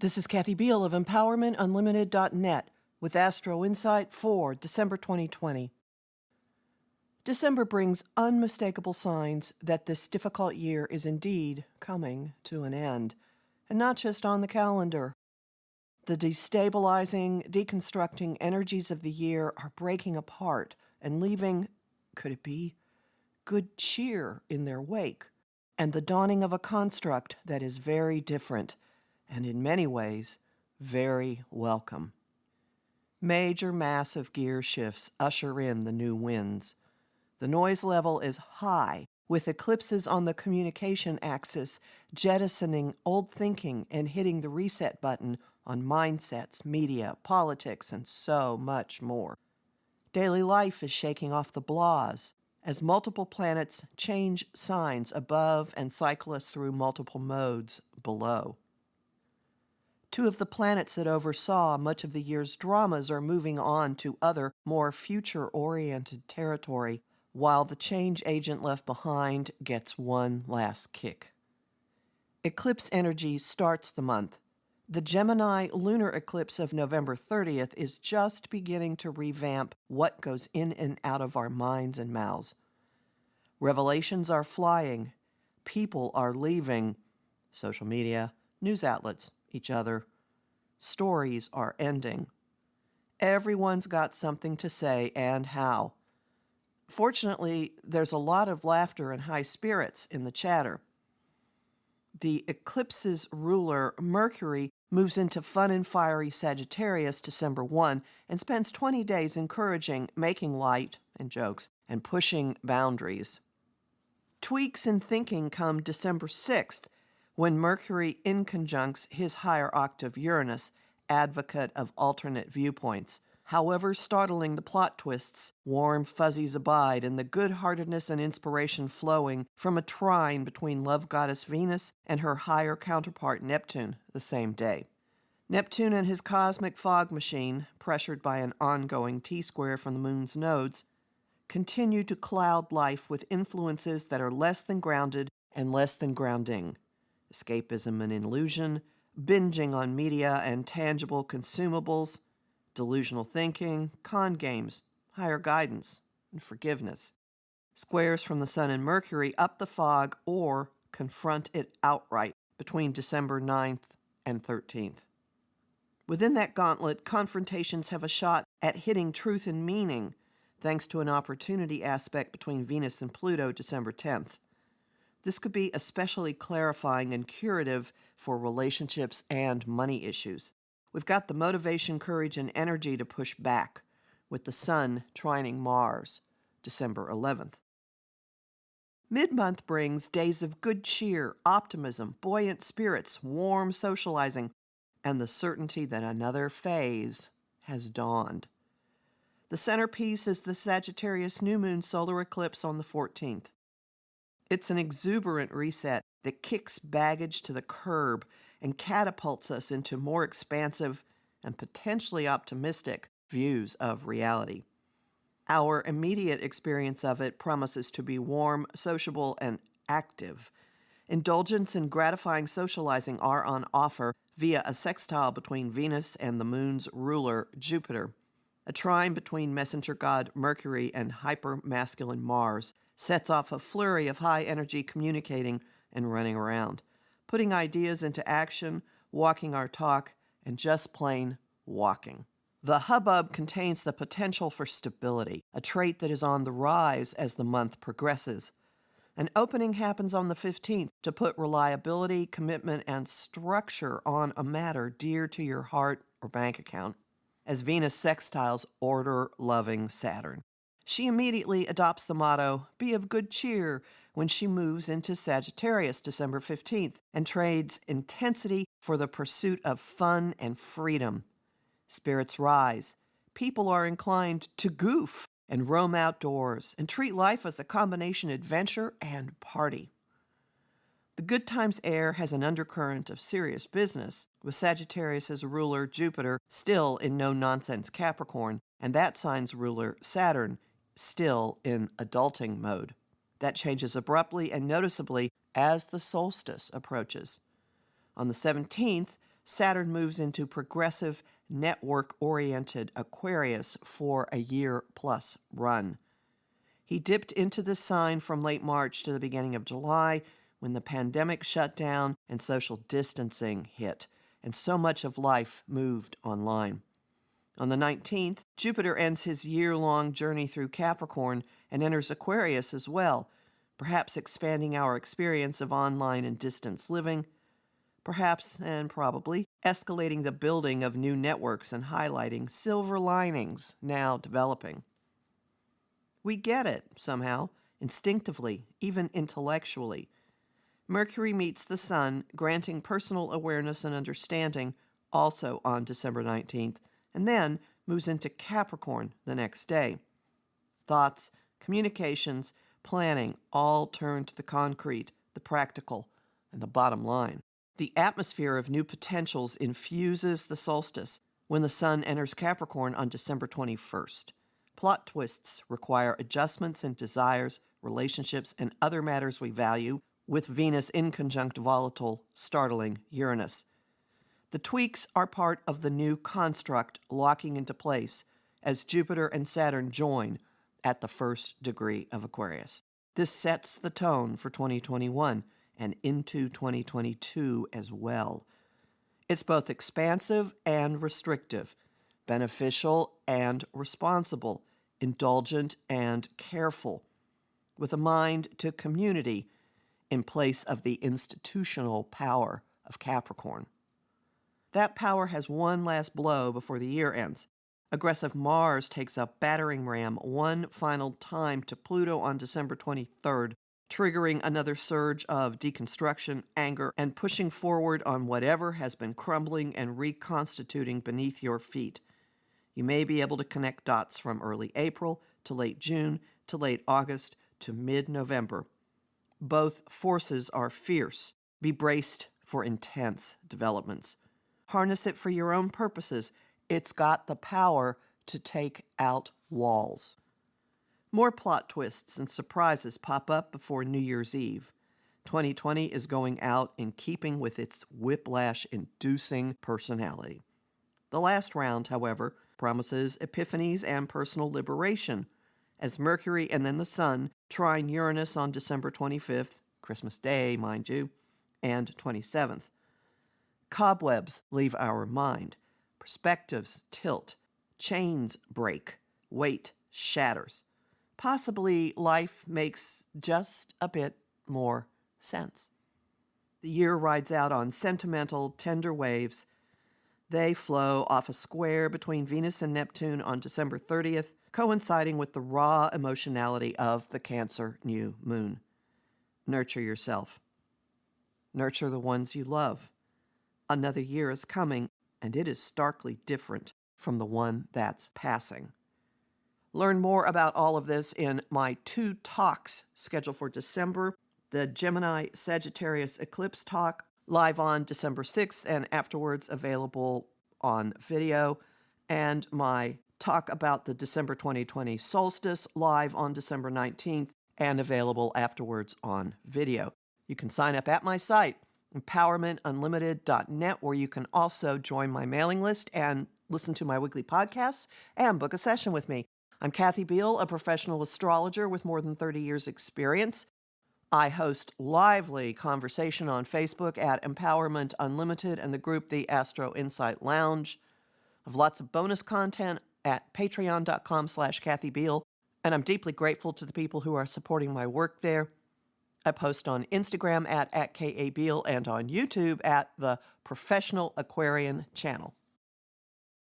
This is Kathy Biehl of EmpowermentUnlimited.net with Astro Insight for December 2020. December brings unmistakable signs that this difficult year is indeed coming to an end, and not just on the calendar. The destabilizing, deconstructing energies of the year are breaking apart and leaving, could it be, good cheer in their wake, and the dawning of a construct that is very different, and in many ways, very welcome. Major massive gear shifts usher in the new winds. The noise level is high, with eclipses on the communication axis jettisoning old thinking and hitting the reset button on mindsets, media, politics, and so much more. Daily life is shaking off the blahs as multiple planets change signs above and cycle us through multiple modes below. Two of the planets that oversaw much of the year's dramas are moving on to other, more future-oriented territory, while the change agent left behind gets one last kick. Eclipse energy starts the month. The Gemini lunar eclipse of November 30th is just beginning to revamp what goes in and out of our minds and mouths. Revelations are flying. People are leaving. Social media, news outlets, each other. Stories are ending. Everyone's got something to say and how. Fortunately, there's a lot of laughter and high spirits in the chatter. The eclipse's ruler, Mercury, moves into fun and fiery Sagittarius December 1 and spends 20 days encouraging, making light and jokes, and pushing boundaries. Tweaks in thinking come December 6th, when Mercury inconjuncts his higher octave Uranus, advocate of alternate viewpoints. However startling the plot twists, warm fuzzies abide in the good-heartedness and inspiration flowing from a trine between love goddess Venus and her higher counterpart Neptune the same day. Neptune and his cosmic fog machine, pressured by an ongoing T-square from the moon's nodes, continue to cloud life with influences that are less than grounded and less than grounding. Escapism and illusion, binging on media and tangible consumables, delusional thinking, con games, higher guidance, and forgiveness. Squares from the Sun and Mercury up the fog or confront it outright between December 9th and 13th. Within that gauntlet, confrontations have a shot at hitting truth and meaning, thanks to an opportunity aspect between Venus and Pluto December 10th. This could be especially clarifying and curative for relationships and money issues. We've got the motivation, courage, and energy to push back, with the Sun trining Mars, December 11th. Mid-month brings days of good cheer, optimism, buoyant spirits, warm socializing, and the certainty that another phase has dawned. The centerpiece is the Sagittarius new moon solar eclipse on the 14th. It's an exuberant reset that kicks baggage to the curb and catapults us into more expansive and potentially optimistic views of reality. Our immediate experience of it promises to be warm, sociable, and active. Indulgence and gratifying socializing are on offer via a sextile between Venus and the moon's ruler, Jupiter. A trine between messenger god Mercury and hyper-masculine Mars sets off a flurry of high-energy communicating and running around, putting ideas into action, walking our talk, and just plain walking. The hubbub contains the potential for stability, a trait that is on the rise as the month progresses. An opening happens on the 15th to put reliability, commitment, and structure on a matter dear to your heart or bank account, as Venus sextiles order-loving Saturn. She immediately adopts the motto, "Be of good cheer," when she moves into Sagittarius December 15th and trades intensity for the pursuit of fun and freedom. Spirits rise. People are inclined to goof and roam outdoors and treat life as a combination adventure and party. The good times air has an undercurrent of serious business, with Sagittarius as ruler Jupiter still in no-nonsense Capricorn, and that sign's ruler Saturn still in adulting mode. That changes abruptly and noticeably as the solstice approaches. On the 17th, Saturn moves into progressive, network-oriented Aquarius for a year-plus run. He dipped into this sign from late March to the beginning of July when the pandemic shut down and social distancing hit, and so much of life moved online. On the 19th, Jupiter ends his year-long journey through Capricorn and enters Aquarius as well, perhaps expanding our experience of online and distance living, perhaps and probably escalating the building of new networks and highlighting silver linings now developing. We get it, somehow, instinctively, even intellectually. Mercury meets the Sun, granting personal awareness and understanding, also on December 19th, and then moves into Capricorn the next day. Thoughts, communications, planning all turn to the concrete, the practical, and the bottom line. The atmosphere of new potentials infuses the solstice when the Sun enters Capricorn on December 21st. Plot twists require adjustments in desires, relationships, and other matters we value, with Venus in conjunct volatile, startling Uranus. The tweaks are part of the new construct locking into place as Jupiter and Saturn join at the first degree of Aquarius. This sets the tone for 2021 and into 2022 as well. It's both expansive and restrictive, beneficial and responsible, indulgent and careful, with a mind to community in place of the institutional power of Capricorn. That power has one last blow before the year ends. Aggressive Mars takes a battering ram one final time to Pluto on December 23rd, triggering another surge of deconstruction, anger, and pushing forward on whatever has been crumbling and reconstituting beneath your feet. You may be able to connect dots from early April to late June to late August to mid-November. Both forces are fierce. Be braced for intense developments. Harness it for your own purposes. It's got the power to take out walls. More plot twists and surprises pop up before New Year's Eve. 2020 is going out in keeping with its whiplash-inducing personality. The last round, however, promises epiphanies and personal liberation, as Mercury and then the Sun trine Uranus on December 25th, Christmas Day, mind you, and 27th. Cobwebs leave our mind. Perspectives tilt. Chains break. Weight shatters. Possibly life makes just a bit more sense. The year rides out on sentimental, tender waves. They flow off a square between Venus and Neptune on December 30th, coinciding with the raw emotionality of the Cancer new moon. Nurture yourself. Nurture the ones you love. Another year is coming, and it is starkly different from the one that's passing. Learn more about all of this in my 2 talks scheduled for December. The Gemini-Sagittarius eclipse talk, live on December 6th and afterwards available on video, and my talk about the December 2020 solstice, live on December 19th and available afterwards on video. You can sign up at my site, empowermentunlimited.net, where you can also join my mailing list and listen to my weekly podcasts and book a session with me. I'm Kathy Biehl, a professional astrologer with more than 30 years' experience. I host lively conversation on Facebook at Empowerment Unlimited and the group The Astro Insight Lounge. I have lots of bonus content at patreon.com/Kathy Biehl, and I'm deeply grateful to the people who are supporting my work there. I post on Instagram at KABiehl and on YouTube at the Professional Aquarian channel.